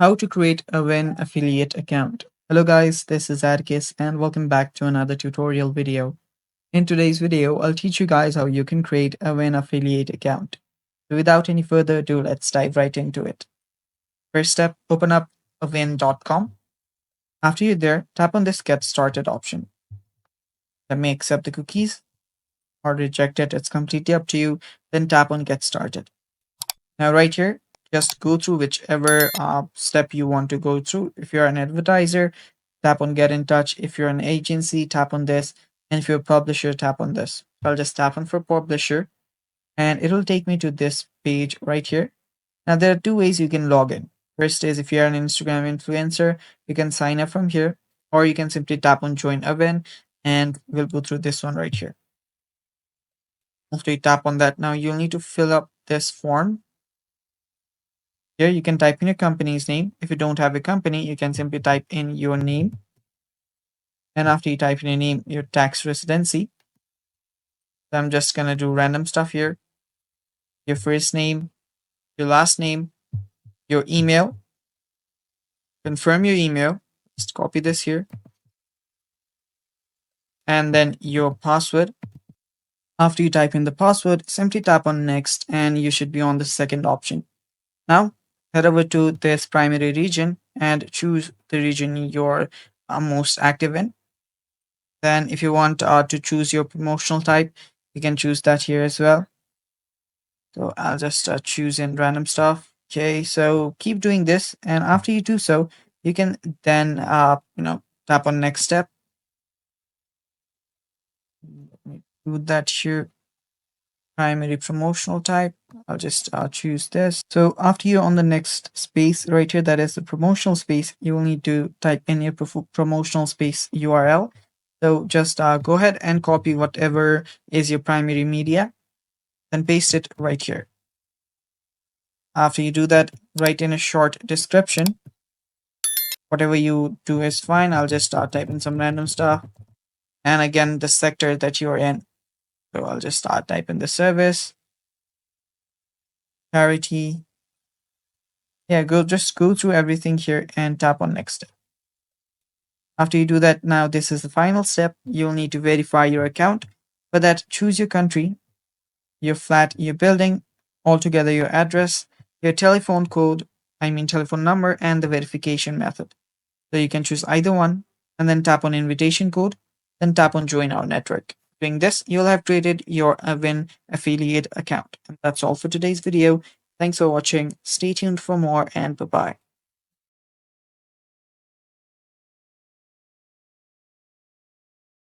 How to create a Awin affiliate account. Hello guys, this is Atticus and welcome back to another tutorial video. In today's video, I'll teach you guys how you can create a Awin affiliate account. So without any further ado, let's dive right into it. First step, open up awin.com. After you're there, tap on this get started option. Let me accept the cookies or reject it. It's completely up to you. Then tap on get started. Now right here, just go through whichever step you want to go through. If you're an advertiser, tap on get in touch. If you're an agency, tap on this. And if you're a publisher, tap on this. I'll just tap on for publisher and it'll take me to this page right here. Now there are two ways you can log in. First is if you're an Instagram influencer, you can sign up from here, or you can simply tap on join Awin and we'll go through this one right here. After you tap on that, now you'll need to fill up this form. Here you can type in your company's name. If you don't have a company, you can simply type in your name. And after you type in your name, your tax residency. So I'm just going to do random stuff here. Your first name, your last name, your email. Confirm your email. Just copy this here. And then your password. After you type in the password, simply tap on next and you should be on the second option. Now head over to this primary region and choose the region you're most active in. Then if you want to choose your promotional type, you can choose that here as well. So I'll just choose in random stuff. Okay, so keep doing this. And after you do so, you can then, tap on next step. Let me do that here. Primary promotional type. I'll just choose this. So after you're on the next space right here, that is the promotional space, you will need to type in your promotional space URL. So just go ahead and copy whatever is your primary media, then paste it right here. After you do that, write in a short description. Whatever you do is fine. I'll just type in some random stuff. And again, the sector that you're in. So I'll just type in the service, charity. Yeah, just go through everything here and tap on next step. After you do that, now this is the final step. You'll need to verify your account. For that, choose your country, your flat, your building, altogether your address, your telephone telephone number, and the verification method. So you can choose either one and then tap on invitation code, then tap on join our network. Doing this, you'll have created your Awin affiliate account. And that's all for today's video. Thanks for watching. Stay tuned for more and bye-bye.